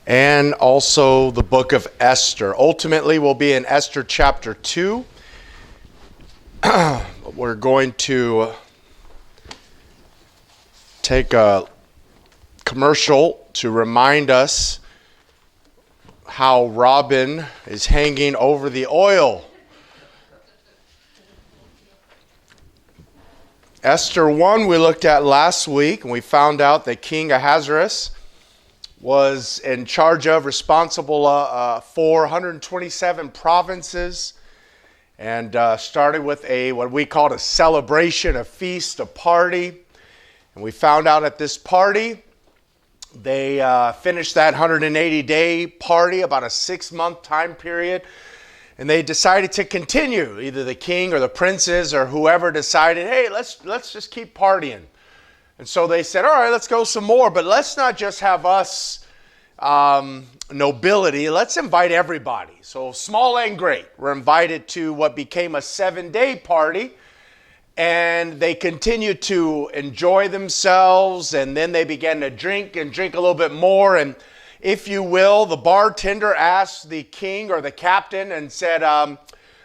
and also the book of Esther. Ultimately, we'll be in Esther chapter 2. We're going to take a commercial to remind us how Robin is hanging over the oil. Esther 1 we looked at last week, and we found out that King Ahasuerus was in charge of, responsible for 127 provinces, and started with what we called a celebration, a feast, a party. And we found out at this party, they finished that 180-day party, about a 6-month time period, and they decided to continue. Either the king or the princes or whoever decided, hey, let's just keep partying. And so they said, all right, let's go some more, but let's not just have us nobility. Let's invite everybody. So small and great were invited to what became a 7-day party, and they continued to enjoy themselves, and then they began to drink a little bit more. And if you will, the bartender asked the king or the captain and said,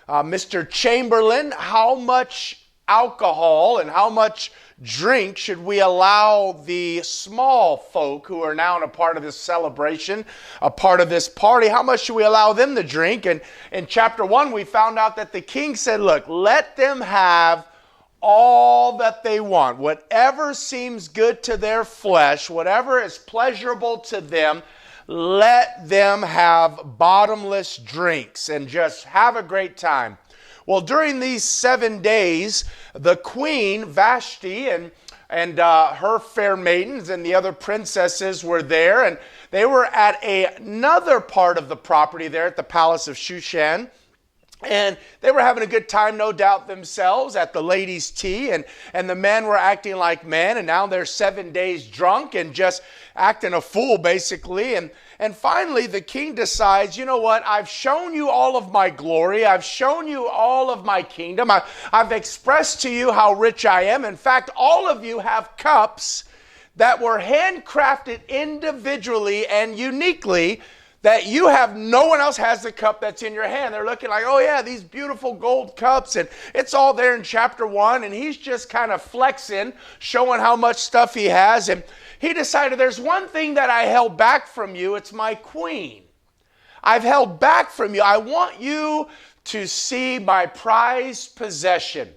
Mr. Chamberlain, how much alcohol and how much drink should we allow the small folk who are now a part of this celebration, a part of this party? How much should we allow them to drink? And in chapter 1, we found out that the king said, look, let them have all that they want. Whatever seems good to their flesh, whatever is pleasurable to them, let them have bottomless drinks and just have a great time. Well, during these 7 days, the queen, Vashti, and her fair maidens and the other princesses were there, and they were at another part of the property there at the palace of Shushan. And they were having a good time, no doubt, themselves at the ladies' tea. And the men were acting like men. And now they're 7 days drunk and just acting a fool, basically. And finally, the king decides, you know what? I've shown you all of my glory. I've shown you all of my kingdom. I've expressed to you how rich I am. In fact, all of you have cups that were handcrafted individually and uniquely, that you have, no one else has the cup that's in your hand. They're looking like, oh yeah, these beautiful gold cups, and it's all there in chapter 1, and he's just kind of flexing, showing how much stuff he has, and he decided, there's one thing that I held back from you, it's my queen. I've held back from you. I want you to see my prized possession.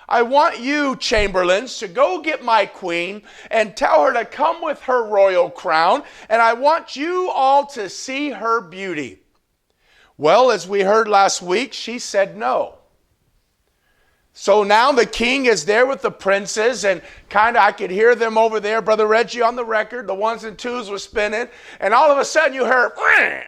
I want you, chamberlains, to go get my queen and tell her to come with her royal crown, and I want you all to see her beauty. Well, as we heard last week, she said no. So now the king is there with the princes, and I could hear them over there, Brother Reggie on the record, the ones and twos were spinning, and all of a sudden you heard, "Wah!"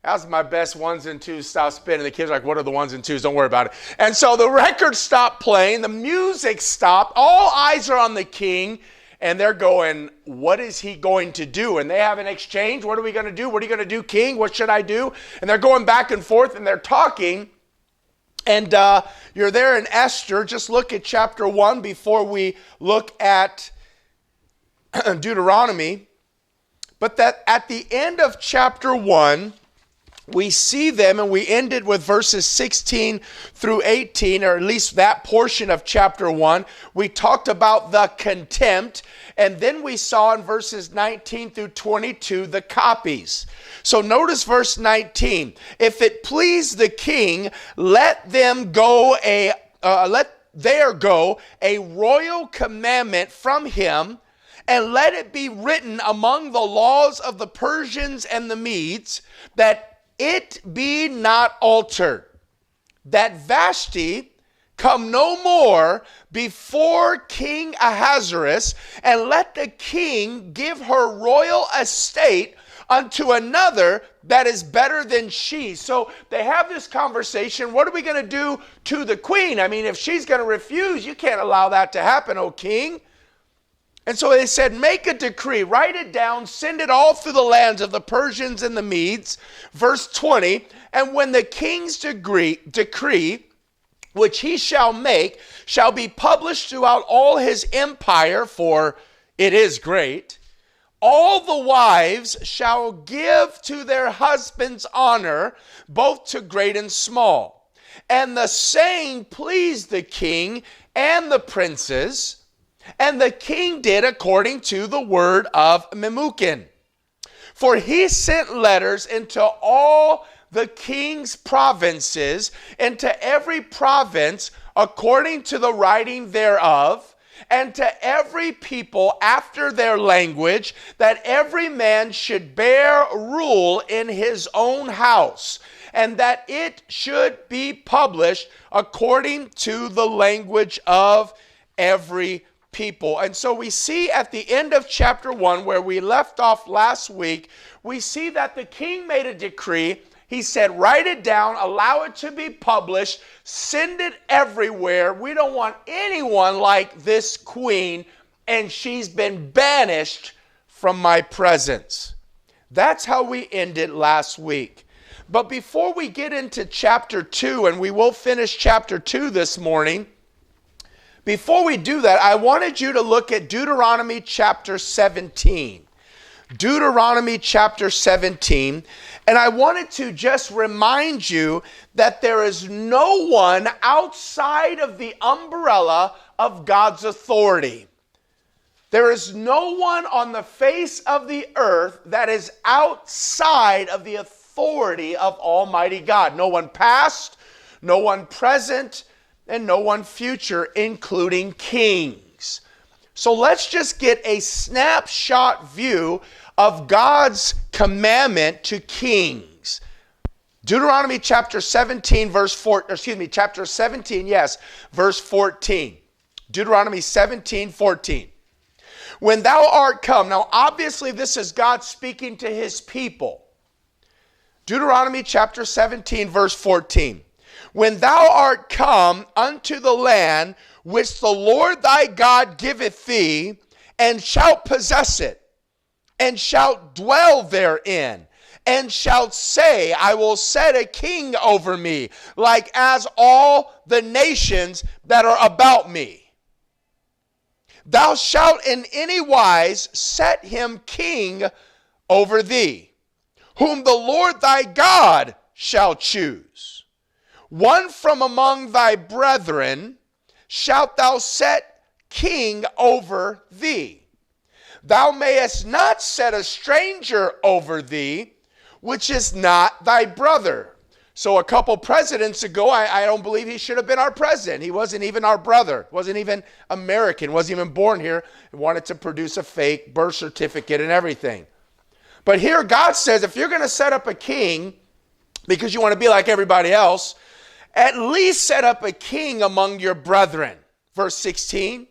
That was my best ones and twos stop spinning. The kids are like, what are the ones and twos? Don't worry about it. And so the record stopped playing. The music stopped. All eyes are on the king. And they're going, what is he going to do? And they have an exchange. What are we going to do? What are you going to do, king? What should I do? And they're going back and forth and they're talking. And you're there in Esther. Just look at chapter 1 before we look at Deuteronomy. But that at the end of chapter 1, we see them, and we ended with verses 16 through 18, or at least that portion of chapter 1. We talked about the contempt, and then we saw in verses 19 through 22 the copies. So notice verse 19. If it please the king, let there go a royal commandment from him, and let it be written among the laws of the Persians and the Medes, that it be not altered, that Vashti come no more before King Ahasuerus, and let the king give her royal estate unto another that is better than she. So they have this conversation. What are we going to do to the queen? I mean, if she's going to refuse, you can't allow that to happen, O king. And so they said, make a decree, write it down, send it all through the lands of the Persians and the Medes. Verse 20, and when the king's decree, which he shall make, shall be published throughout all his empire, for it is great, all the wives shall give to their husbands honor, both to great and small. And the saying pleased the king and the princes, and the king did according to the word of Memucan. For he sent letters into all the king's provinces, into every province according to the writing thereof, and to every people after their language, that every man should bear rule in his own house, and that it should be published according to the language of every people. And so we see at the end of chapter 1, where we left off last week, we see that the king made a decree. He said, write it down, allow it to be published, send it everywhere. We don't want anyone like this queen, and she's been banished from my presence. That's how we ended last week. But before we get into chapter 2, and we will finish chapter 2 this morning, before we do that, I wanted you to look at Deuteronomy chapter 17. Deuteronomy chapter 17. And I wanted to just remind you that there is no one outside of the umbrella of God's authority. There is no one on the face of the earth that is outside of the authority of Almighty God. No one past, no one present, and no one future, including kings. So let's just get a snapshot view of God's commandment to kings. Deuteronomy chapter 17, verse 4, chapter 17, verse 14. Deuteronomy 17, 14. When thou art come, now obviously this is God speaking to his people. Deuteronomy chapter 17, verse 14. When thou art come unto the land which the Lord thy God giveth thee, and shalt possess it, and shalt dwell therein, and shalt say, I will set a king over me, like as all the nations that are about me. Thou shalt in any wise set him king over thee, whom the Lord thy God shall choose. One from among thy brethren shalt thou set king over thee. Thou mayest not set a stranger over thee, which is not thy brother. So a couple presidents ago, I don't believe he should have been our president. He wasn't even our brother. Wasn't even American. Wasn't even born here. He wanted to produce a fake birth certificate and everything. But here God says, if you're going to set up a king because you want to be like everybody else, at least set up a king among your brethren. Verse 16.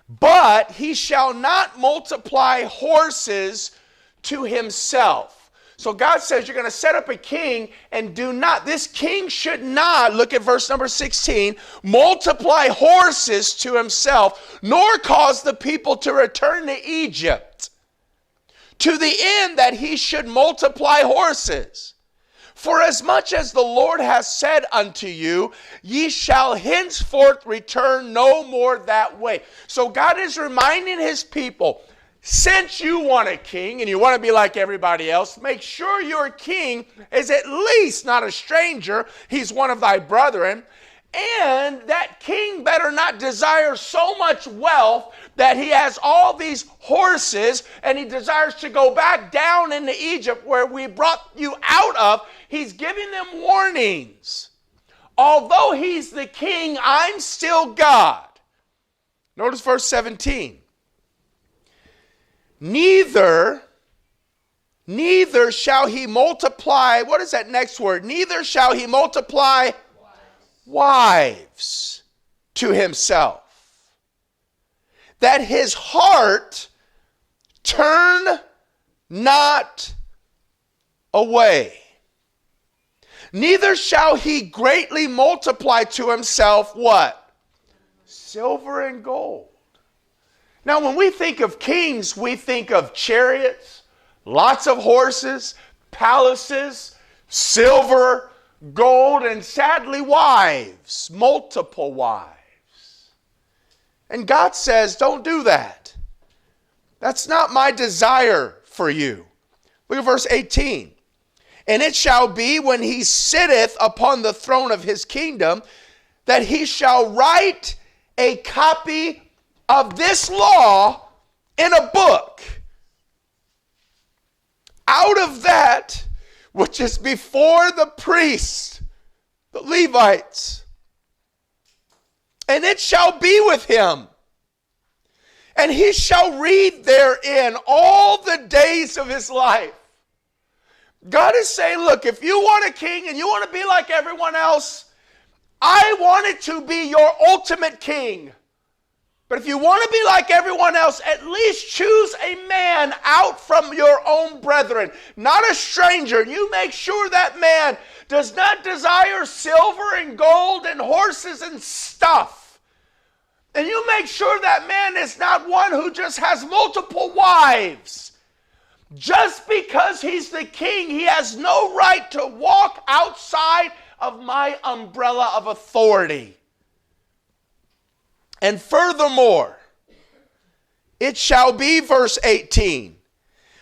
But he shall not multiply horses to himself. So God says you're going to set up a king, and this king should not, look at verse number 16, multiply horses to himself, nor cause the people to return to Egypt, to the end that he should multiply horses. For as much as the Lord has said unto you, ye shall henceforth return no more that way. So God is reminding his people, since you want a king and you want to be like everybody else, make sure your king is at least not a stranger. He's one of thy brethren. And that king better not desire so much wealth that he has all these horses and he desires to go back down into Egypt where we brought you out of. He's giving them warnings. Although he's the king, I'm still God. Notice verse 17. Neither shall he multiply, what is that next word? Neither shall he multiply wives to himself, that his heart turn not away. Neither shall he greatly multiply to himself what? Silver and gold. Now, when we think of kings, we think of chariots, lots of horses, palaces, silver, gold, and sadly wives, multiple wives. And God says, don't do that. That's not my desire for you. Look at verse 18. And it shall be when he sitteth upon the throne of his kingdom, that he shall write a copy of this law in a book. Out of that which is before the priests, the Levites. And it shall be with him. And he shall read therein all the days of his life. God is saying, look, if you want a king and you want to be like everyone else, I want it to be your ultimate king. But if you want to be like everyone else, at least choose a man out from your own brethren, not a stranger. You make sure that man does not desire silver and gold and horses and stuff. And you make sure that man is not one who just has multiple wives. Just because he's the king, he has no right to walk outside of my umbrella of authority. And furthermore, it shall be, verse 18,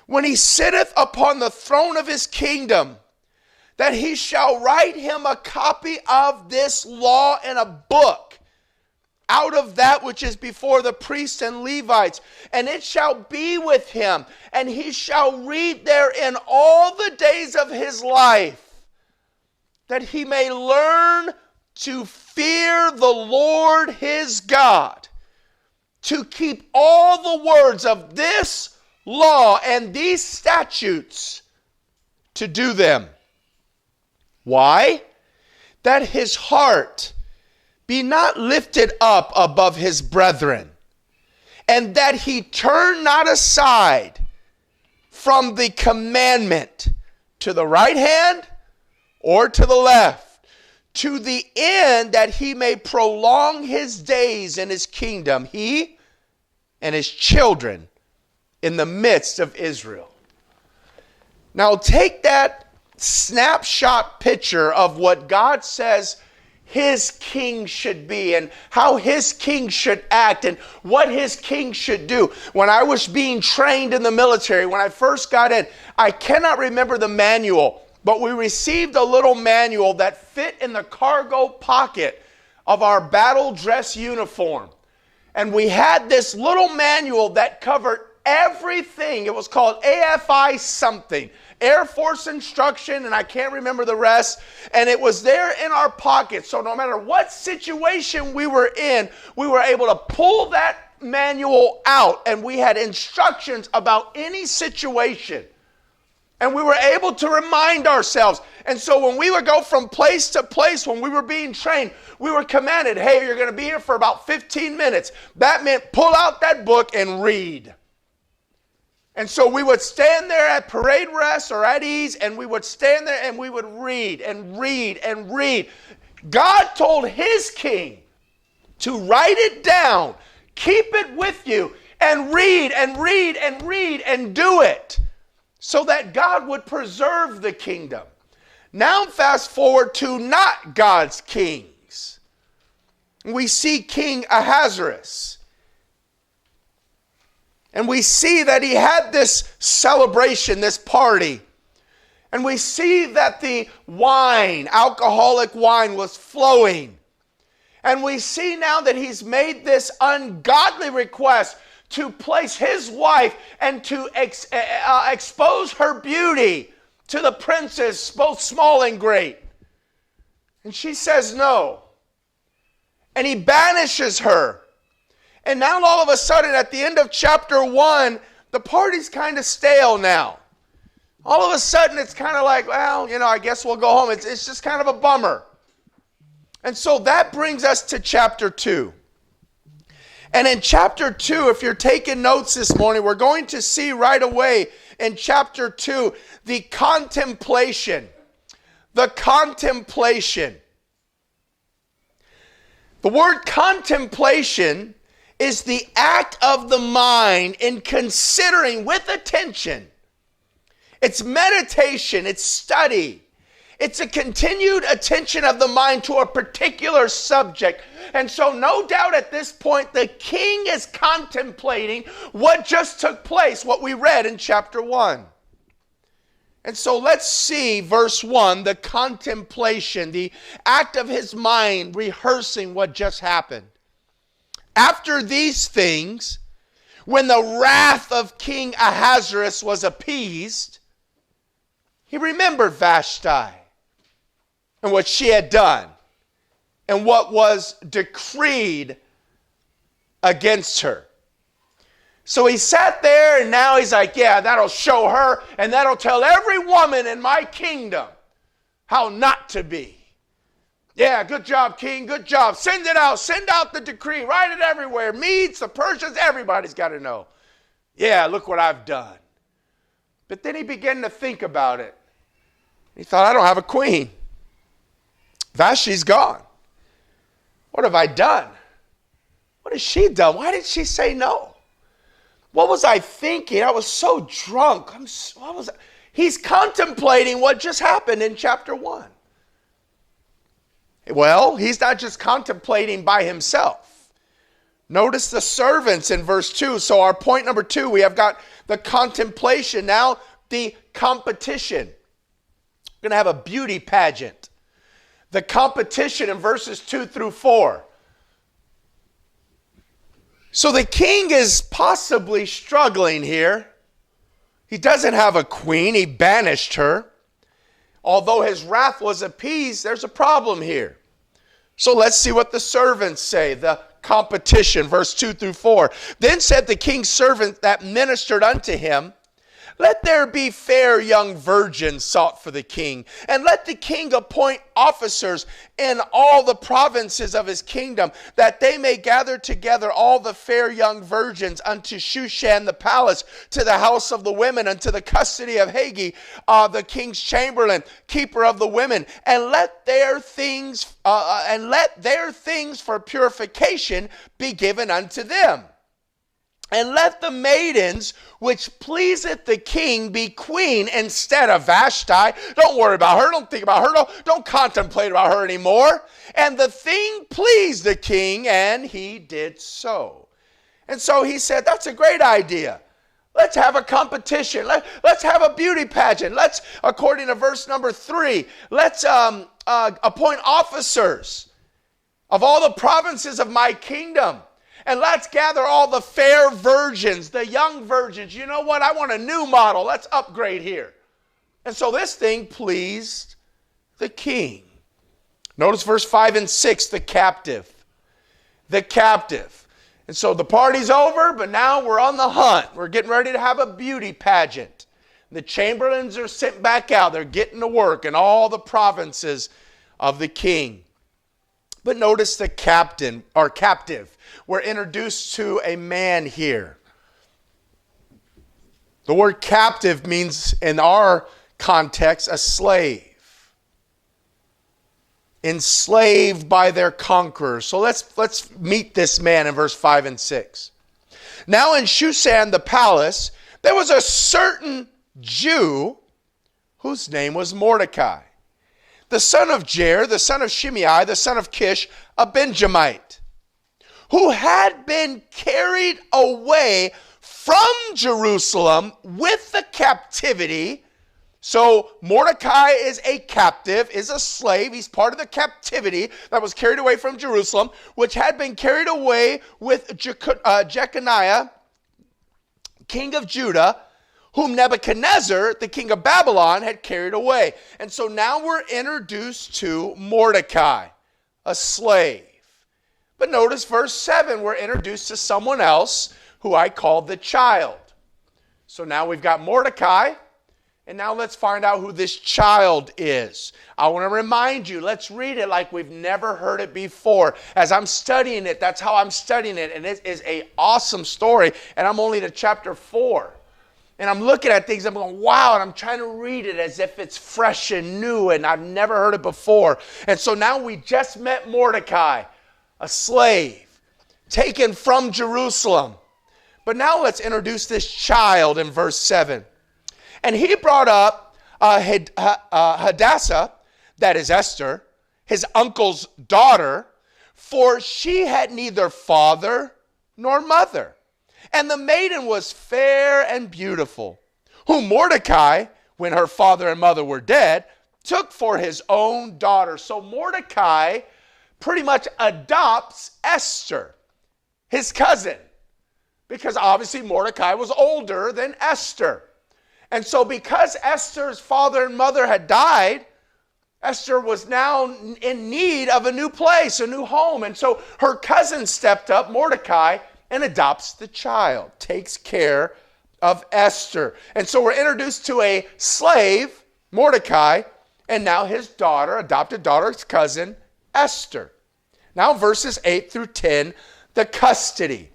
when he sitteth upon the throne of his kingdom, that he shall write him a copy of this law in a book, out of that which is before the priests and Levites. And it shall be with him, and he shall read therein all the days of his life, that he may learn to fear the Lord his God, to keep all the words of this law and these statutes, to do them. Why? That his heart be not lifted up above his brethren, and that he turn not aside from the commandment to the right hand or to the left, to the end that he may prolong his days in his kingdom, he and his children in the midst of Israel. Now take that snapshot picture of what God says his king should be and how his king should act and what his king should do. When I was being trained in the military, when I first got in, I cannot remember the manual, but we received a little manual that fit in the cargo pocket of our battle dress uniform. And we had this little manual that covered everything. It was called AFI something, Air Force Instruction, and I can't remember the rest. And it was there in our pocket. So no matter what situation we were in, we were able to pull that manual out, and we had instructions about any situation. And we were able to remind ourselves. And so when we would go from place to place, when we were being trained, we were commanded, hey, you're going to be here for about 15 minutes. That meant pull out that book and read. And so we would stand there at parade rest or at ease, and we would stand there and we would read and read and read. God told his king to write it down, keep it with you, and read and read and read and do it, so that God would preserve the kingdom. Now fast forward to not God's kings. We see King Ahasuerus. And we see that he had this celebration, this party. And we see that the wine, alcoholic wine, was flowing. And we see now that he's made this ungodly request to place his wife and to expose her beauty to the princes, both small and great. And she says no. And he banishes her. And now all of a sudden at the end of chapter 1, the party's kind of stale now. All of a sudden it's kind of like, well, I guess we'll go home. It's just kind of a bummer. And so that brings us to chapter 2. And in chapter 2, if you're taking notes this morning, we're going to see right away in chapter 2 the contemplation. The contemplation. The word contemplation is the act of the mind in considering with attention. It's meditation, it's study. It's a continued attention of the mind to a particular subject And so no doubt at this point, the king is contemplating what just took place, what we read in chapter 1. And so let's see verse 1, the contemplation, the act of his mind rehearsing what just happened. After these things, when the wrath of King Ahasuerus was appeased, he remembered Vashti and what she had done and what was decreed against her. So he sat there and now he's like, yeah, that'll show her and that'll tell every woman in my kingdom how not to be. Yeah, good job, king, good job. Send it out. Send out the decree. Write it everywhere. Medes, the Persians, everybody's got to know. Yeah, look what I've done. But then he began to think about it. He thought, I don't have a queen. Vashti's gone. What have I done? What has she done? Why did she say no? What was I thinking? I was so drunk. He's contemplating what just happened in chapter 1. Well, he's not just contemplating by himself. Notice the servants in verse 2. So our point number 2, we have got the contemplation. Now the competition. We're going to have a beauty pageant. The competition in verses 2 through 4. So the king is possibly struggling here. He doesn't have a queen. He banished her. Although his wrath was appeased, there's a problem here. So let's see what the servants say. The competition, verse 2 through 4. Then said the king's servant that ministered unto him, let there be fair young virgins sought for the king, and let the king appoint officers in all the provinces of his kingdom, that they may gather together all the fair young virgins unto Shushan the palace, to the house of the women, unto the custody of Haggai, the king's chamberlain, keeper of the women, and let their things for purification be given unto them. And let the maidens which pleaseth the king be queen instead of Vashti. Don't worry about her. Don't think about her. Don't contemplate about her anymore. And the thing pleased the king, and he did so. And so he said, that's a great idea. Let's have a competition. Let's have a beauty pageant. Let's, according to verse number 3, let's appoint officers of all the provinces of my kingdom. And let's gather all the fair virgins, the young virgins. You know what? I want a new model. Let's upgrade here. And so this thing pleased the king. Notice verse 5 and 6, the captive. The captive. And so the party's over, but now we're on the hunt. We're getting ready to have a beauty pageant. The chamberlains are sent back out. They're getting to work in all the provinces of the king. But notice the captive. We're introduced to a man here. The word captive means, in our context, a slave. Enslaved by their conquerors. So let's meet this man in verse 5 and 6. Now in Shushan the palace, there was a certain Jew whose name was Mordecai, the son of Jair, the son of Shimei, the son of Kish, a Benjamite, who had been carried away from Jerusalem with the captivity. So Mordecai is a captive, is a slave. He's part of the captivity that was carried away from Jerusalem, which had been carried away with Jeconiah, king of Judah, whom Nebuchadnezzar, the king of Babylon, had carried away. And so now we're introduced to Mordecai, a slave. But notice verse 7, we're introduced to someone else who I call the child. So now we've got Mordecai, and now let's find out who this child is. I want to remind you, let's read it like we've never heard it before. As I'm studying it, that's how I'm studying it, and it is an awesome story, and I'm only to chapter 4. And I'm looking at things, I'm going, wow, and I'm trying to read it as if it's fresh and new, and I've never heard it before. And so now we just met Mordecai, a slave, taken from Jerusalem. But now let's introduce this child in verse 7. And he brought up Hadassah, that is Esther, his uncle's daughter, for she had neither father nor mother. And the maiden was fair and beautiful, whom Mordecai, when her father and mother were dead, took for his own daughter. So Mordecai pretty much adopts Esther, his cousin, because obviously Mordecai was older than Esther. And so because Esther's father and mother had died, Esther was now in need of a new place, a new home. And so her cousin stepped up, Mordecai, and adopts the child, takes care of Esther. And so we're introduced to a slave, Mordecai, and now his daughter, adopted daughter's cousin, Esther. Now verses 8 through 10, the custody.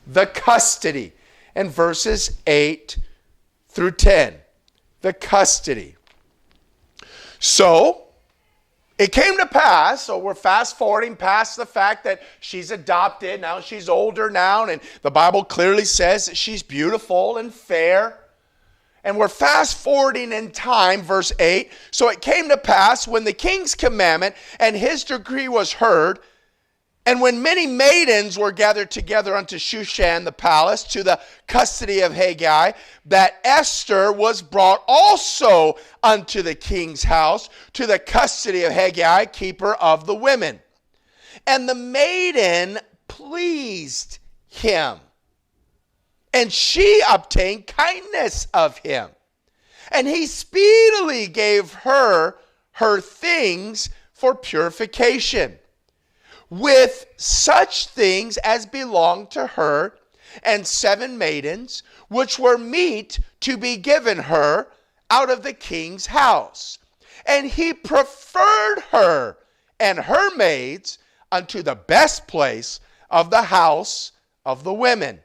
The custody. And verses 8 through 10, the custody. So, it came to pass, so we're fast forwarding past the fact that she's adopted, now she's older now, and the Bible clearly says that she's beautiful and fair. And we're fast forwarding in time, verse 8. So it came to pass when the king's commandment and his decree was heard, and when many maidens were gathered together unto Shushan the palace to the custody of Haggai, that Esther was brought also unto the king's house to the custody of Haggai, keeper of the women. And the maiden pleased him, and she obtained kindness of him. And he speedily gave her things for purification, with such things as belonged to her, and 7 maidens, which were meet to be given her out of the king's house. And he preferred her and her maids unto the best place of the house of the women.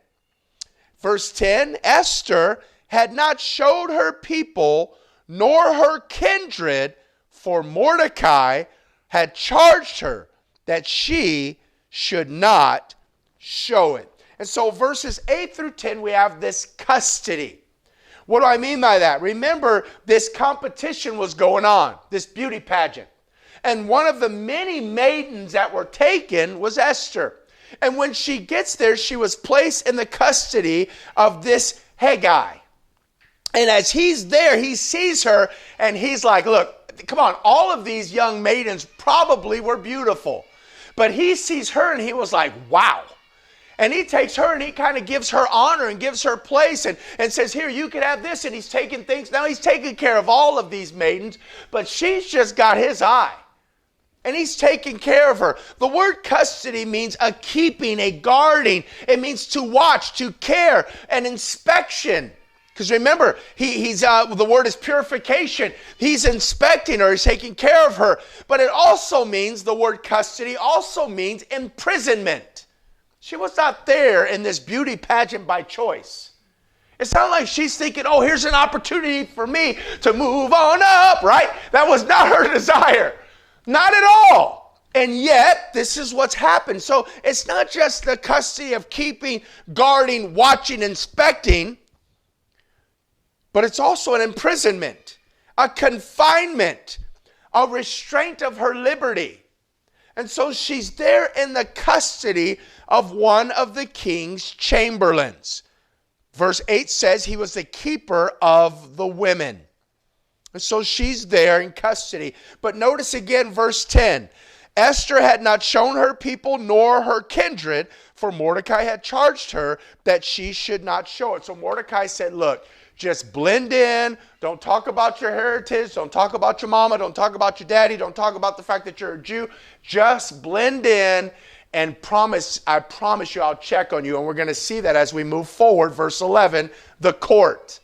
Verse 10, Esther had not showed her people nor her kindred, for Mordecai had charged her that she should not show it. And so verses 8 through 10, we have this custody. What do I mean by that? Remember, this competition was going on, this beauty pageant. And one of the many maidens that were taken was Esther. And when she gets there, she was placed in the custody of this Haggai. And as he's there, he sees her and he's like, look, come on, all of these young maidens probably were beautiful. But he sees her and he was like, wow. And he takes her and he kind of gives her honor and gives her place and says, here, you can have this. And he's taking things. Now he's taking care of all of these maidens, but she's just got his eye. And he's taking care of her. The word custody means a keeping, a guarding. It means to watch, to care, an inspection. Because remember, the word is purification. He's inspecting her. He's taking care of her. But it also means, the word custody also means imprisonment. She was not there in this beauty pageant by choice. It's not like she's thinking, oh, here's an opportunity for me to move on up, right? That was not her desire. Not at all. And yet, this is what's happened. So it's not just the custody of keeping, guarding, watching, inspecting, but it's also an imprisonment, a confinement, a restraint of her liberty. And so she's there in the custody of one of the king's chamberlains. Verse 8 says he was the keeper of the women. And so she's there in custody. But notice again verse 10. Esther had not shown her people nor her kindred, for Mordecai had charged her that she should not show it. So Mordecai said, look, just blend in. Don't talk about your heritage. Don't talk about your mama. Don't talk about your daddy. Don't talk about the fact that you're a Jew. Just blend in and I promise you I'll check on you. And we're going to see that as we move forward. Verse 11, the court.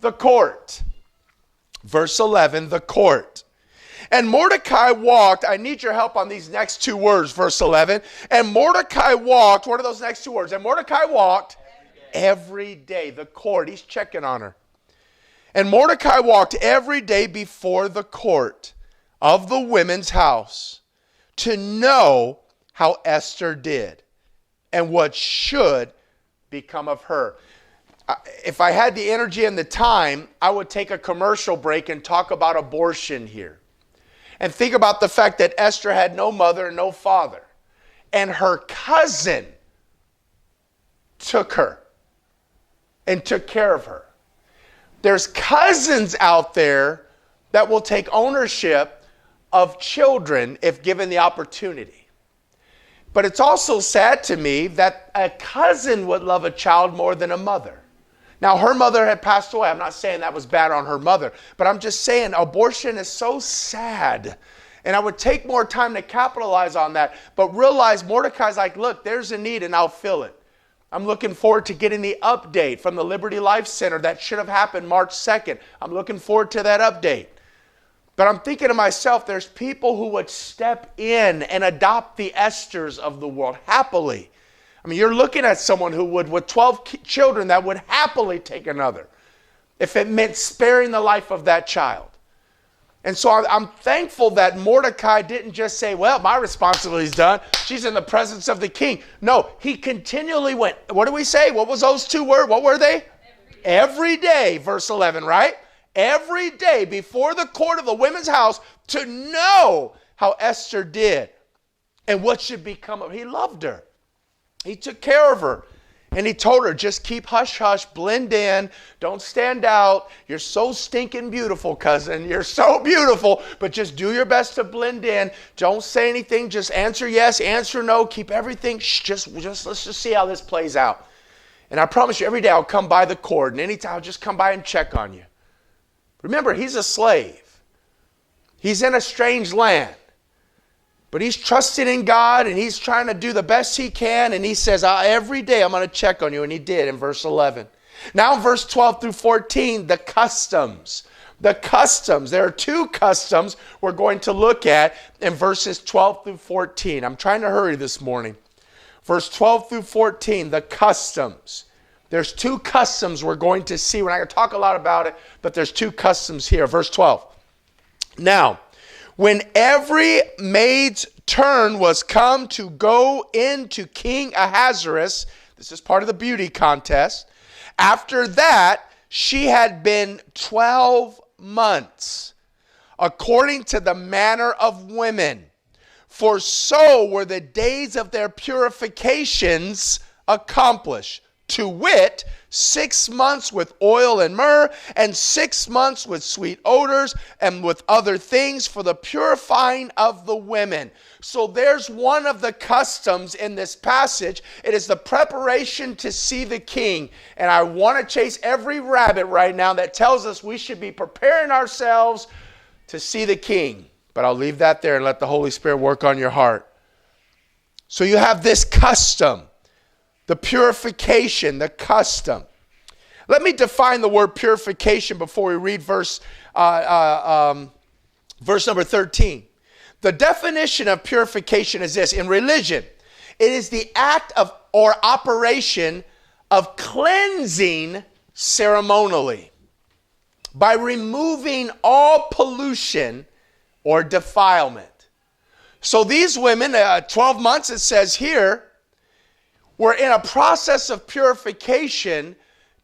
The court. Verse 11, the court. And Mordecai walked. I need your help on these next 2 words. Verse 11. And Mordecai walked. What are those next 2 words? And Mordecai walked every day. The court. He's checking on her. And Mordecai walked every day before the court of the women's house to know how Esther did and what should become of her. If I had the energy and the time, I would take a commercial break and talk about abortion here. And think about the fact that Esther had no mother and no father. and her cousin took her and took care of her. There's cousins out there that will take ownership of children if given the opportunity. But it's also sad to me that a cousin would love a child more than a mother. Now, her mother had passed away. I'm not saying that was bad on her mother, but I'm just saying abortion is so sad. And I would take more time to capitalize on that, but realize Mordecai's like, look, there's a need and I'll fill it. I'm looking forward to getting the update from the Liberty Life Center that should have happened March 2nd. I'm looking forward to that update. But I'm thinking to myself, there's people who would step in and adopt the Esthers of the world happily. I mean, you're looking at someone who would, with 12 children, that would happily take another if it meant sparing the life of that child. And so I'm thankful that Mordecai didn't just say, well, my responsibility is done. She's in the presence of the king. No, he continually went. What do we say? What was those two words? What were they? Every day, verse 11, right? Every day before the court of the women's house to know how Esther did and what should become of her. He loved her. He took care of her. And he told her, just keep hush-hush, blend in, don't stand out. You're so stinking beautiful, cousin. You're so beautiful, but just do your best to blend in. Don't say anything. Just answer yes, answer no. Keep everything. Let's just see how this plays out. And I promise you, every day I'll come by the court, and anytime I'll just come by and check on you. Remember, he's a slave. He's in a strange land. But he's trusting in God, and he's trying to do the best he can. And he says, every day I'm going to check on you. And he did in verse 11. Now in verse 12 through 14, the customs. The customs. There are two customs we're going to look at in verses 12 through 14. I'm trying to hurry this morning. Verse 12 through 14, the customs. There's two customs we're going to see. We're not going to talk a lot about it, but there's two customs here. Verse 12. Now, when every maid's turn was come to go into King Ahasuerus, this is part of the beauty contest, after that she had been 12 months, according to the manner of women. For so were the days of their purifications accomplished, to wit, 6 months with oil and myrrh, and 6 months with sweet odors, and with other things for the purifying of the women. So there's one of the customs in this passage. It is the preparation to see the king. And I want to chase every rabbit right now that tells us we should be preparing ourselves to see the king. But I'll leave that there and let the Holy Spirit work on your heart. So you have this custom. The purification, the custom. Let me define the word purification before we read verse number 13. The definition of purification is this. In religion, it is the act of or operation of cleansing ceremonially by removing all pollution or defilement. So these women, 12 months it says here, were in a process of purification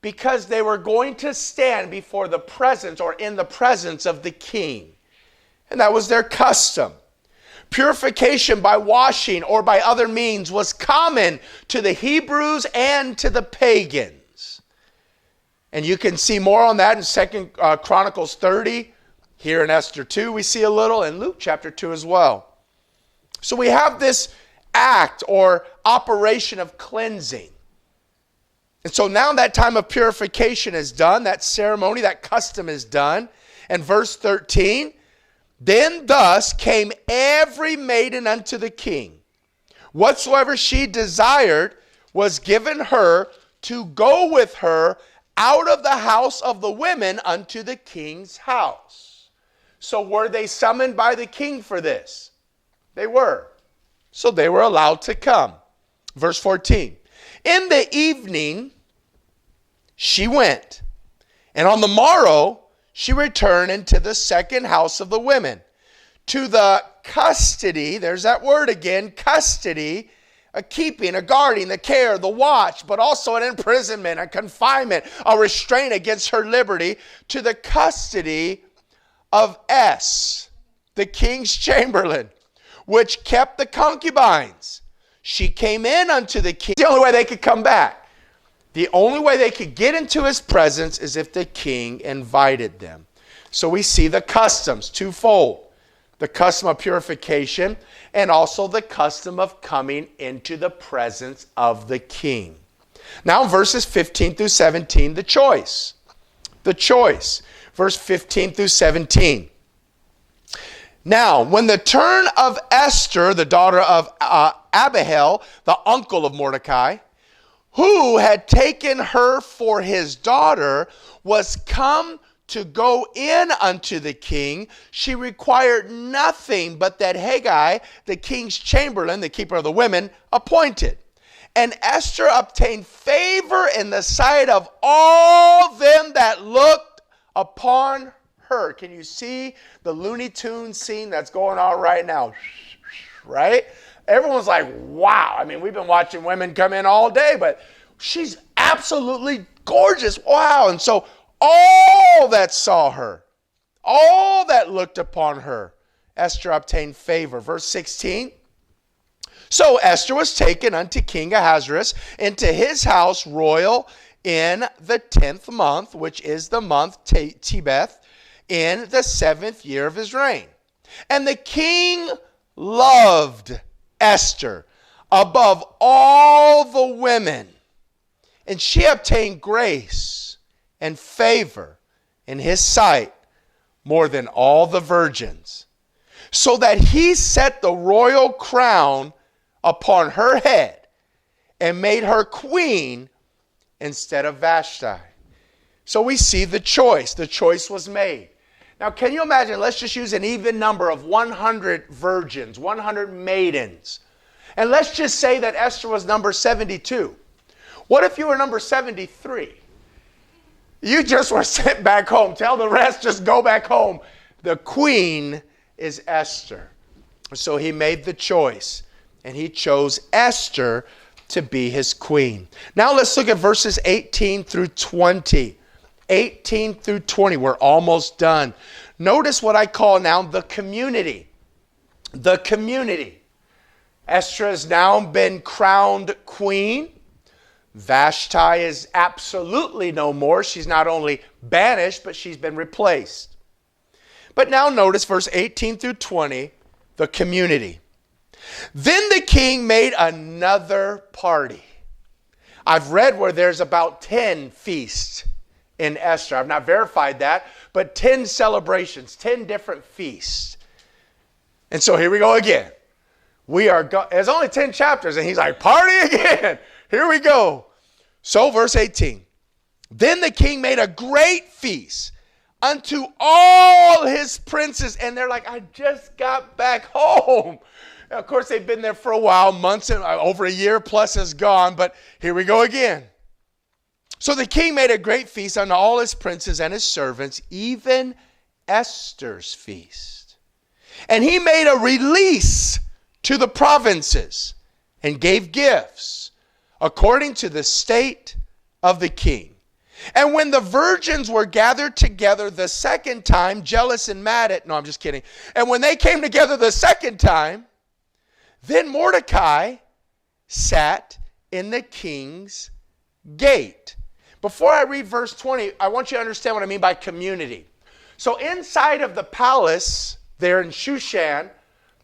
because they were going to stand before the presence or in the presence of the king. And that was their custom. Purification by washing or by other means was common to the Hebrews and to the pagans. And you can see more on that in 2 Chronicles 30. Here in Esther 2 we see a little, and Luke chapter 2 as well. So we have this act or operation of cleansing. And so now that time of purification is done, that ceremony, that custom is done. And verse 13, then thus came every maiden unto the king. Whatsoever she desired was given her to go with her out of the house of the women unto the king's house. So were they summoned by the king for this? They were. So they were allowed to come. Verse 14. In the evening she went, and on the morrow she returned into the second house of the women, to the custody, there's that word again, custody, a keeping, a guarding, the care, the watch, but also an imprisonment, a confinement, a restraint against her liberty, to the custody of Es, the king's chamberlain, which kept the concubines. she came in unto the king. The only way they could come back. The only way they could get into his presence is if the king invited them. So we see the customs, twofold. The custom of purification and also the custom of coming into the presence of the king. Now verses 15 through 17, the choice. The choice. Verse 15 through 17. Now, when the turn of Esther, the daughter of Abihail, the uncle of Mordecai, who had taken her for his daughter, was come to go in unto the king, she required nothing but that Haggai, the king's chamberlain, the keeper of the women, appointed. And Esther obtained favor in the sight of all them that looked upon her. Can you see the Looney Tunes scene that's going on right now? Right? Everyone's like, wow. I mean, we've been watching women come in all day, but she's absolutely gorgeous. Wow. And so all that saw her, all that looked upon her, Esther obtained favor. Verse 16. So Esther was taken unto King Ahasuerus into his house royal in the 10th month, which is the month Tebeth, in the 7th year of his reign. And the king loved Esther above all the women, and she obtained grace and favor in his sight more than all the virgins, so that he set the royal crown upon her head and made her queen instead of Vashti. So we see the choice. The choice was made. Now, can you imagine, let's just use an even number of 100 virgins, 100 maidens. And let's just say that Esther was number 72. What if you were number 73? You just were sent back home. Tell the rest, just go back home. The queen is Esther. So he made the choice, and he chose Esther to be his queen. Now let's look at verses 18 through 20. 18 through 20. We're almost done. Notice what I call now the community. The community. Esther has now been crowned queen. Vashti is absolutely no more. She's not only banished, but she's been replaced. But now notice verse 18 through 20, the community. Then the king made another party. I've read where there's about 10 feasts in Esther. I've not verified that, but 10 celebrations, 10 different feasts. And so here we go again. There's only 10 chapters, and he's like, party again. Here we go. So verse 18. Then the king made a great feast unto all his princes. And they're like, I just got back home. Now, of course, they've been there for a while. Months and over a year plus has gone. But here we go again. So the king made a great feast unto all his princes and his servants, even Esther's feast. And he made a release to the provinces and gave gifts according to the state of the king. And when the virgins were gathered together the second time, jealous and mad at, no, I'm just kidding. And when they came together the second time, then Mordecai sat in the king's gate. Before I read verse 20, I want you to understand what I mean by community. So inside of the palace there in Shushan,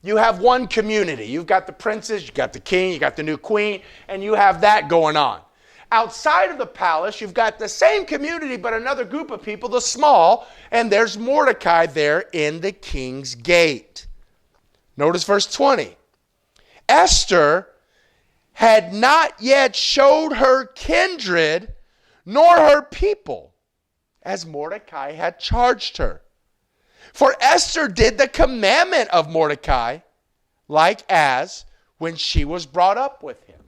you have one community. You've got the princes, you've got the king, you've got the new queen, and you have that going on. Outside of the palace, you've got the same community, but another group of people, the small, and there's Mordecai there in the king's gate. Notice verse 20. Esther had not yet showed her kindred nor her people, as Mordecai had charged her. For Esther did the commandment of Mordecai, like as when she was brought up with him.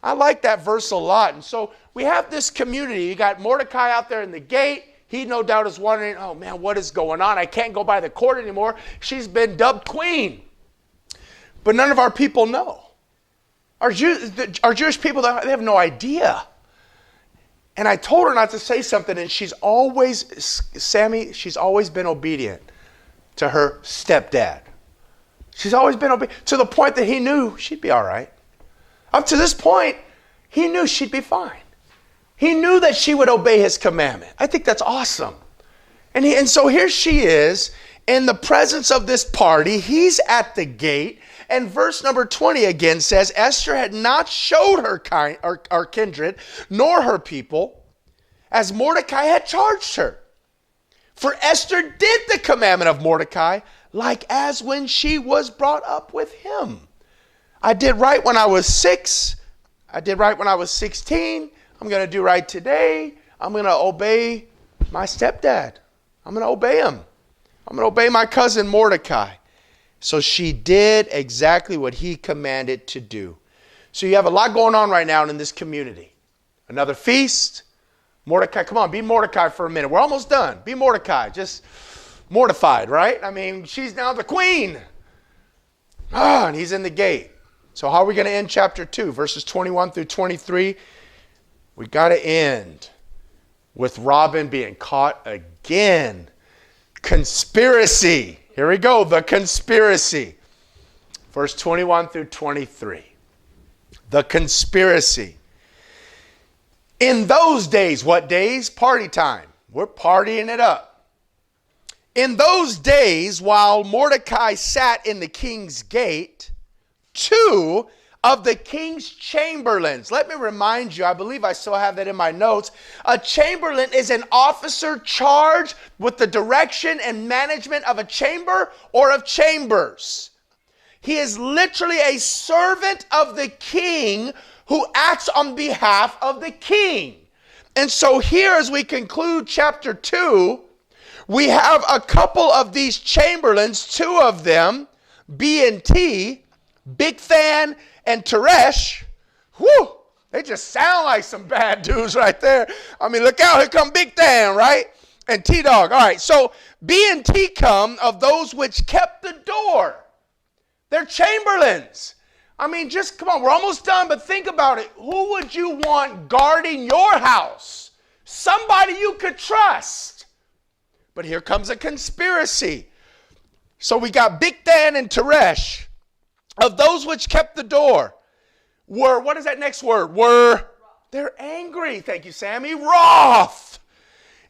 I like that verse a lot. And so we have this community. You got Mordecai out there in the gate. He no doubt is wondering, oh man, what is going on? I can't go by the court anymore. She's been dubbed queen. But none of our people know. Our Jewish people, they have no idea. And I told her not to say something, and she's always been obedient to her stepdad. She's always been obedient to the point that he knew she'd be all right. Up to this point, he knew she'd be fine. He knew that she would obey his commandment. I think that's awesome. And so here she is in the presence of this party. He's at the gate. And verse number 20 again says, Esther had not showed her kindred, nor her people, as Mordecai had charged her. For Esther did the commandment of Mordecai, like as when she was brought up with him. I did right when I was 6. I did right when I was 16. I'm going to do right today. I'm going to obey my stepdad. I'm going to obey him. I'm going to obey my cousin Mordecai. So she did exactly what he commanded to do. So you have a lot going on right now in this community. Another feast. Mordecai, come on, be Mordecai for a minute. We're almost done. Be Mordecai. Just mortified, right? I mean, she's now the queen. And he's in the gate. So how are we going to end chapter 2? Verses 21 through 23. We got to end with Robin being caught again. Conspiracy. Here we go, the conspiracy. Verse 21 through 23. The conspiracy. In those days, what days? Party time. We're partying it up. In those days, while Mordecai sat in the king's gate, 2 of the king's chamberlains. Let me remind you, I believe I still have that in my notes. A chamberlain is an officer charged with the direction and management of a chamber or of chambers. He is literally a servant of the king who acts on behalf of the king. And so here, as we conclude chapter 2, we have a couple of these chamberlains, 2 of them, B&T, Bigthan and Teresh. Whew, they just sound like some bad dudes right there. I mean, look out, here come Bigthan, right? And T-Dog. All right, so B and T come of those which kept the door. They're chamberlains. I mean, just come on, we're almost done, but think about it. Who would you want guarding your house? Somebody you could trust. But here comes a conspiracy. So we got Bigthan and Teresh. Of those which kept the door were, what is that next word? They're angry, thank you, Sammy, wroth,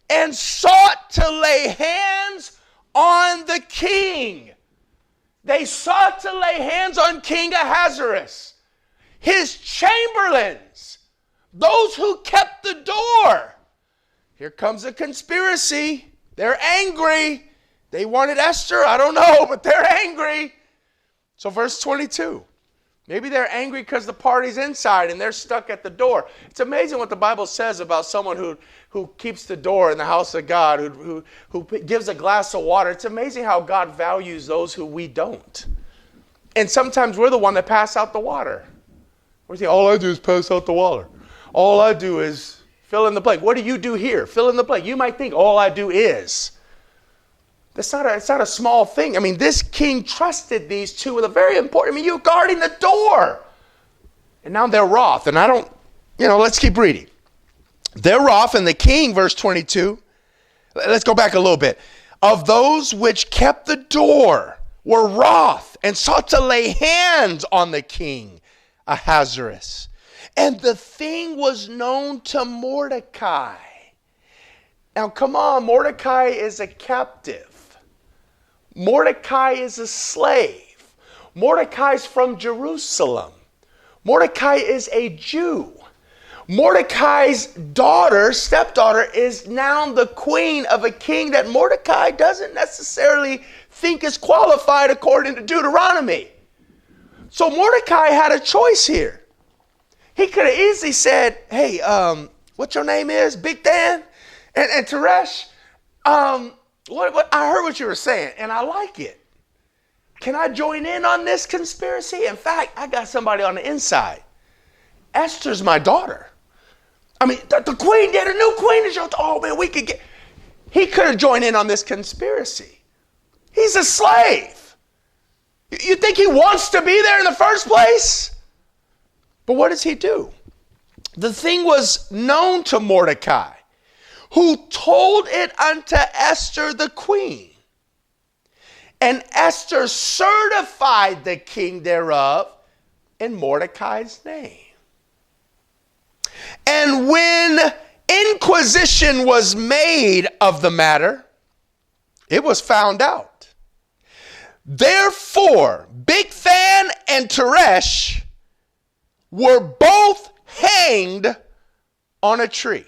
and sought to lay hands on the king. They sought to lay hands on King Ahasuerus. His chamberlains, those who kept the door. Here comes a conspiracy. They're angry. They wanted Esther, I don't know, but they're angry. So verse 22, maybe they're angry because the party's inside and they're stuck at the door. It's amazing what the Bible says about someone who keeps the door in the house of God, who gives a glass of water. It's amazing how God values those who we don't. And sometimes we're the one that pass out the water. We think, all I do is pass out the water. All I do is fill in the blank. What do you do here? Fill in the blank. You might think all I do is. It's not a small thing. I mean, this king trusted these 2 with a very important, you're guarding the door. And now they're wroth. And let's keep reading. They're wroth, and the king, verse 22, let's go back a little bit. Of those which kept the door were wroth, and sought to lay hands on the king Ahasuerus. And the thing was known to Mordecai. Now, come on, Mordecai is a captive. Mordecai is a slave. Mordecai's from Jerusalem. Mordecai is a Jew. Mordecai's stepdaughter, is now the queen of a king that Mordecai doesn't necessarily think is qualified according to Deuteronomy. So Mordecai had a choice here. He could have easily said, hey, what your name is, Bigthan and Teresh? What I heard what you were saying, and I like it. Can I join in on this conspiracy? In fact, I got somebody on the inside. Esther's my daughter. I mean, the queen did, a new queen is your, oh man, we could get. He could have joined in on this conspiracy. He's a slave. You think he wants to be there in the first place? But what does he do? The thing was known to Mordecai, who told it unto Esther the queen. And Esther certified the king thereof in Mordecai's name. And when inquisition was made of the matter, it was found out. Therefore, Bigthan and Teresh were both hanged on a tree.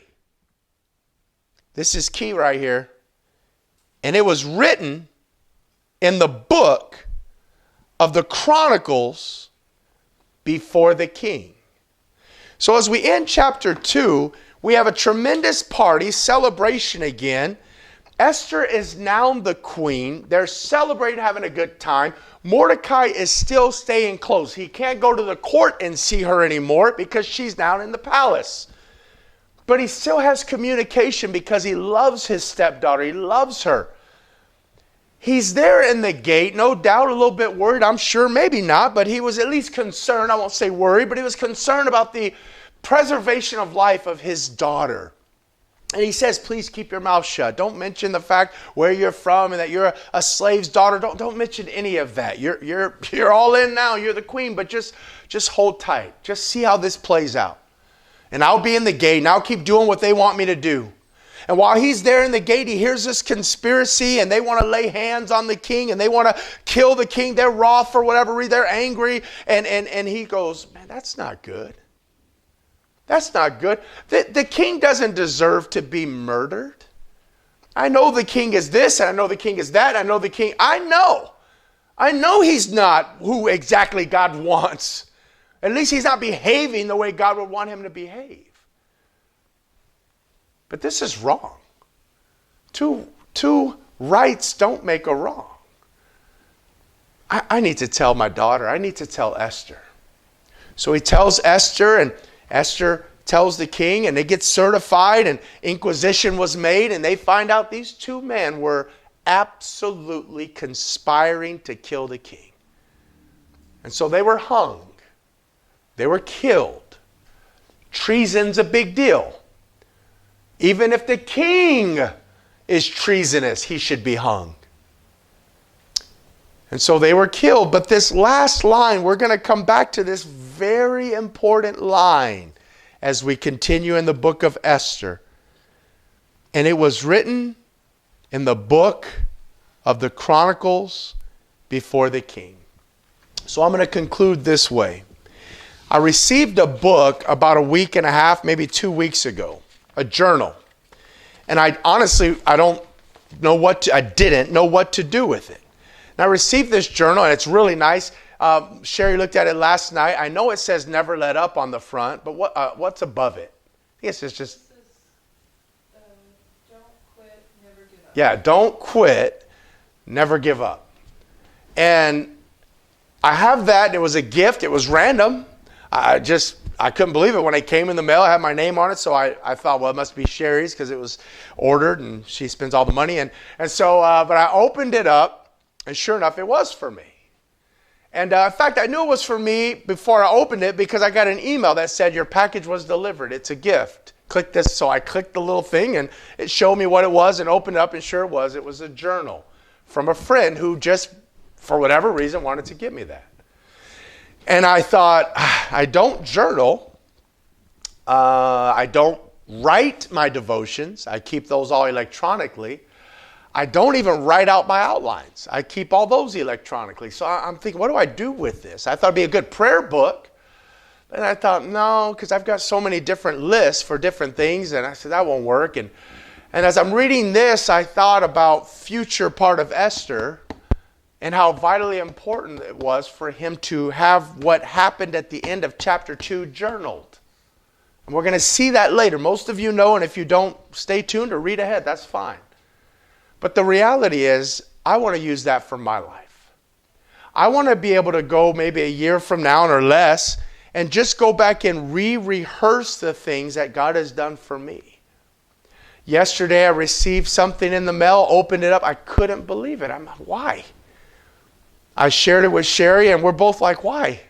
This is key right here. And it was written in the book of the Chronicles before the king. So as we end chapter 2, we have a tremendous party, celebration again. Esther is now the queen. They're celebrating, having a good time. Mordecai is still staying close. He can't go to the court and see her anymore because she's down in the palace. But he still has communication because he loves his stepdaughter. He loves her. He's there in the gate, no doubt, a little bit worried, I'm sure, maybe not, but he was at least concerned. I won't say worried, but he was concerned about the preservation of life of his daughter. And he says, please keep your mouth shut. Don't mention the fact where you're from and that you're a slave's daughter. Don't mention any of that. You're all in now. You're the queen, but just hold tight. Just see how this plays out. And I'll be in the gate, and I'll keep doing what they want me to do. And while he's there in the gate, he hears this conspiracy, and they want to lay hands on the king, and they want to kill the king. They're wroth for whatever reason. They're angry. And he goes, man, that's not good. That's not good. The king doesn't deserve to be murdered. I know the king is this, and I know the king is that. I know the king. I know he's not who exactly God wants. At least he's not behaving the way God would want him to behave. But this is wrong. Two rights don't make a wrong. I need to tell my daughter. I need to tell Esther. So he tells Esther, and Esther tells the king, and they get certified, and inquisition was made, and they find out these two men were absolutely conspiring to kill the king. And so they were hung. They were killed. Treason's a big deal. Even if the king is treasonous, he should be hung. And so they were killed. But this last line, we're going to come back to this very important line as we continue in the book of Esther. And it was written in the book of the Chronicles before the king. So I'm going to conclude this way. I received a book about a week and a half, maybe 2 weeks ago, a journal. And I didn't know what to do with it. And I received this journal, and it's really nice. Sherry looked at it last night. I know it says never let up on the front, but what's above it? I guess it's just... don't quit, never give up. Yeah, don't quit, never give up. And I have that. It was a gift. It was random. I couldn't believe it when it came in the mail. I had my name on it, so I thought, well, it must be Sherry's because it was ordered and she spends all the money. And so, but I opened it up, and sure enough, it was for me. And in fact, I knew it was for me before I opened it because I got an email that said your package was delivered. It's a gift. Click this. So I clicked the little thing, and it showed me what it was and opened it up, and sure it was. It was a journal from a friend who just, for whatever reason, wanted to give me that. And I thought, I don't journal. I don't write my devotions. I keep those all electronically. I don't even write out my outlines. I keep all those electronically. So I'm thinking, what do I do with this? I thought it'd be a good prayer book. And I thought, no, because I've got so many different lists for different things. And I said, that won't work. And as I'm reading this, I thought about future part of Esther and how vitally important it was for him to have what happened at the end of chapter 2 journaled. And we're going to see that later. Most of you know, and if you don't, stay tuned or read ahead. That's fine. But the reality is, I want to use that for my life. I want to be able to go maybe a year from now or less and just go back and rehearse the things that God has done for me. Yesterday, I received something in the mail, opened it up. I couldn't believe it. Why? I shared it with Sherry, and we're both like, why?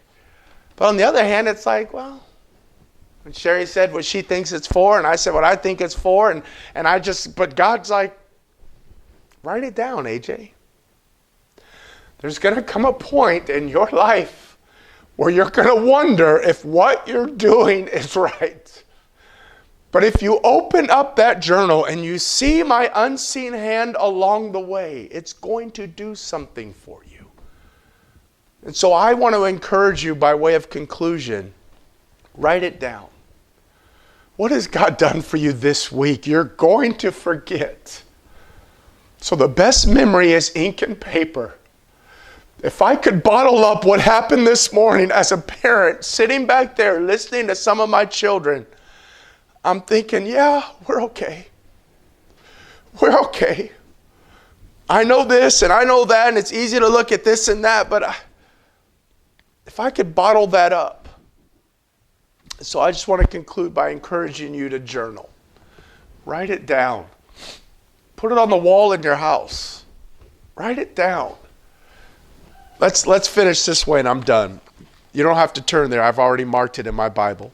But on the other hand, it's like, well, when Sherry said what she thinks it's for, and I said what I think it's for, but God's like, write it down, AJ. There's going to come a point in your life where you're going to wonder if what you're doing is right. But if you open up that journal and you see my unseen hand along the way, it's going to do something for you. And so I want to encourage you by way of conclusion, write it down. What has God done for you this week? You're going to forget. So the best memory is ink and paper. If I could bottle up what happened this morning as a parent, sitting back there listening to some of my children, I'm thinking, yeah, we're okay. We're okay. I know this and I know that, and it's easy to look at this and that, but if I could bottle that up. So I just want to conclude by encouraging you to journal. Write it down. Put it on the wall in your house. Write it down. Let's finish this way and I'm done. You don't have to turn there. I've already marked it in my Bible.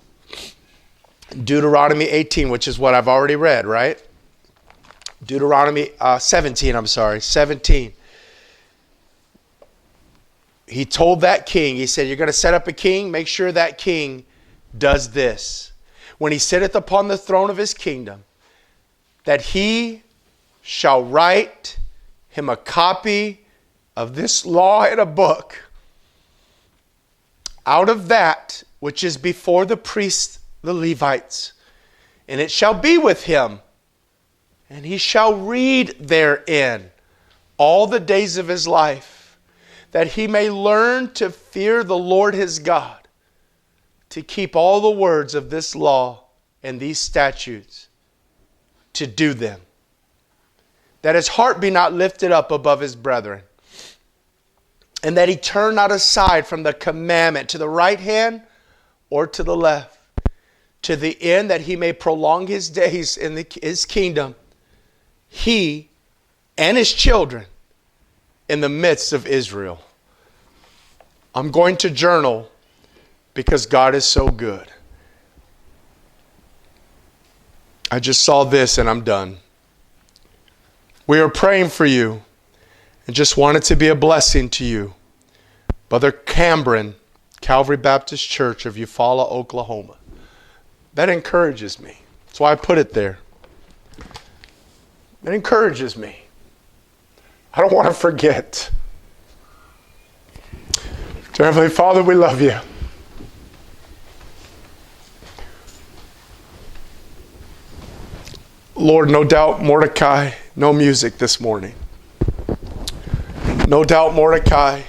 Deuteronomy 18, which is what I've already read, right? Deuteronomy 17. He told that king, he said, you're going to set up a king, make sure that king does this. When he sitteth upon the throne of his kingdom, that he shall write him a copy of this law in a book, out of that which is before the priests, the Levites, and it shall be with him, and he shall read therein all the days of his life, that he may learn to fear the Lord his God, to keep all the words of this law and these statutes, to do them, that his heart be not lifted up above his brethren, and that he turn not aside from the commandment to the right hand or to the left, to the end that he may prolong his days in his kingdom, he and his children in the midst of Israel. I'm going to journal because God is so good. I just saw this and I'm done. We are praying for you and just wanted to be a blessing to you. Brother Cameron, Calvary Baptist Church of Eufaula, Oklahoma. That encourages me. That's why I put it there. It encourages me. I don't want to forget. Dear Heavenly Father, we love you. Lord, no doubt Mordecai, no music this morning. No doubt Mordecai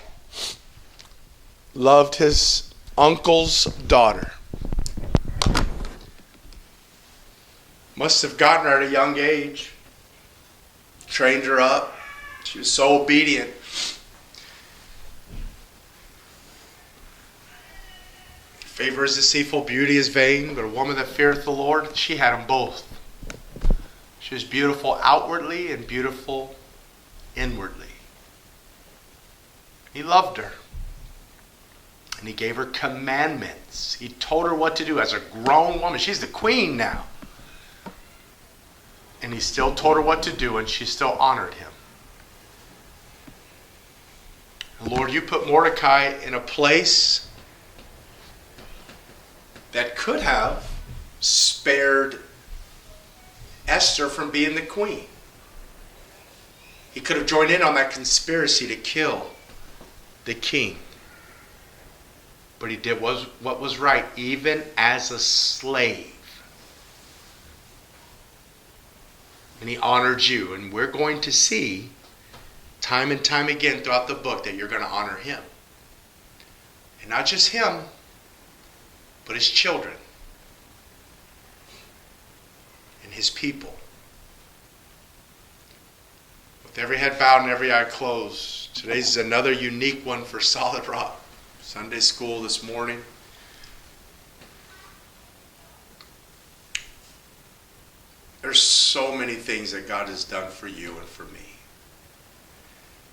loved his uncle's daughter. Must have gotten her at a young age. Trained her up. She was so obedient. Favor is deceitful, beauty is vain, but a woman that feareth the Lord, she had them both. She was beautiful outwardly and beautiful inwardly. He loved her. And he gave her commandments. He told her what to do as a grown woman. She's the queen now. And he still told her what to do, and she still honored him. And Lord, you put Mordecai in a place that could have spared Esther from being the queen. He could have joined in on that conspiracy to kill the king. But he did what was right, even as a slave. And he honored you. And we're going to see time and time again throughout the book that you're going to honor him. And not just him, but his children and his people. With every head bowed and every eye closed, today's is another unique one for Solid Rock. Sunday school this morning. There's so many things that God has done for you and for me.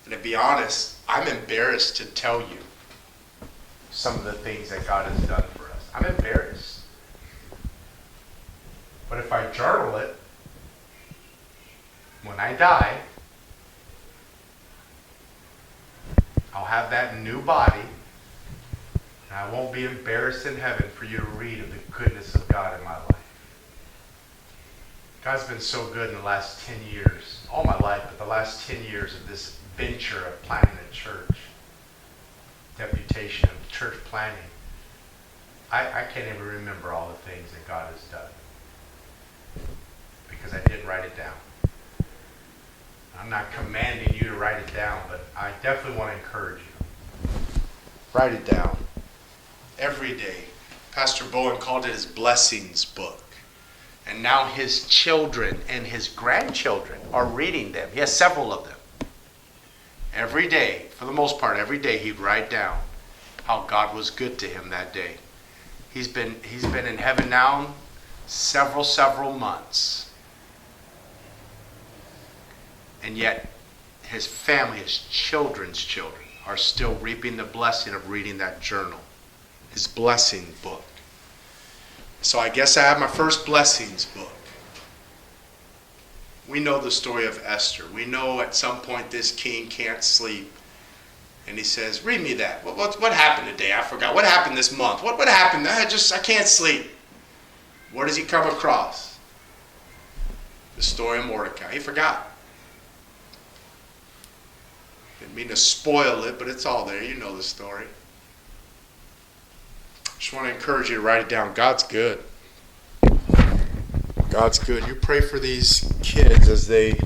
And to be honest, I'm embarrassed to tell you some of the things that God has done for us. I'm embarrassed. But if I journal it, when I die, I'll have that new body, and I I won't be embarrassed in heaven for you to read of the goodness of God in my life. God's been so good in the last 10 years, all my life, but the last 10 years of this venture of planting a church, deputation of church planting. I can't even remember all the things that God has done because I didn't write it down. I'm not commanding you to write it down, but I definitely want to encourage you. Write it down every day. Pastor Bowen called it his blessings book. And now his children and his grandchildren are reading them. He has several of them. Every day, for the most part, every day he'd write down how God was good to him that day. He's been in heaven now several months. And yet his family, his children's children, are still reaping the blessing of reading that journal, his blessing book. So I guess I have my first blessings book. We know the story of Esther. We know at some point this king can't sleep. And he says, read me that. What happened today? I forgot. What happened this month? What happened? I can't sleep. What does he come across? The story of Mordecai. He forgot. Didn't mean to spoil it, but it's all there. You know the story. Just want to encourage you to write it down. God's good. God's good. You pray for these kids as they